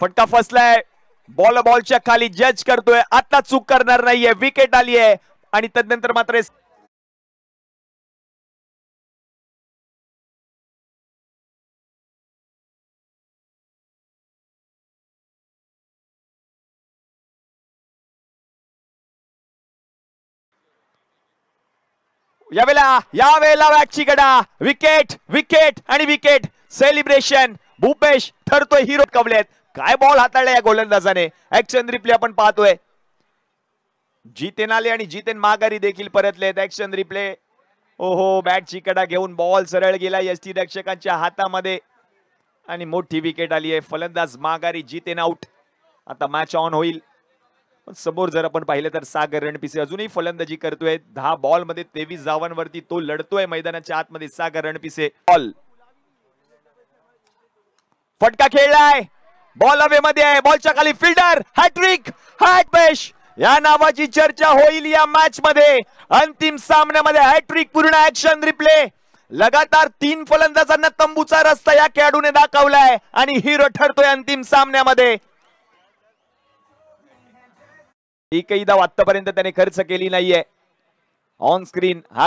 फटका फसलाय, बॉलच्या खाली जज करतोय, आता चूक करणार नाहीये, विकेट आली आहे आणि तदनंतर मात्र यावेळेला मॅचची गडा, विकेट विकेट आणि विकेट, सेलिब्रेशन. भूपेश ठरतोय हिरो. कवलेत काय बॉल हाताळला या गोलंदाजाने. ऍक्शन रिप्ले आपण पाहतोय. जितेन आले आणि जितेन माघारी देखील परतलेत. Action replay. ओहो, बॅटची कडा घेऊन बॉल सरळ गेला यष्टी रक्षकांच्या हातामध्ये आणि मोठी विकेट आली आहे. फलंदाज माघारी, जितेन आउट. आता मॅच ऑन होईल. समोर जर आपण पाहिलं तर सागर रणपिसे अजूनही फलंदाजी करतोय. 10 बॉल मध्ये 23 धावांवरती तो लढतोय मैदानाच्या आतमध्ये. सागर रणपिसे. बॉल, फटका खेळलाय, बॉल हवे मध्ये आहे, बॉलच्या खाली फिल्डर. हॅट्रिक, हॅटबेश या नावाची चर्चा होईल या मॅच मध्ये. अंतिम सामन्यामध्ये हॅट्रिक पूर्ण. Action replay. लगातार 3 फलंदाजांना तंबूचा रस्ता या खेळाडूने दाखवलाय आणि हिरो ठरतोय अंतिम सामन्यामध्ये. एकही धाव आतापर्यंत त्याने खर्च केली नाहीये. ऑन स्क्रीन हा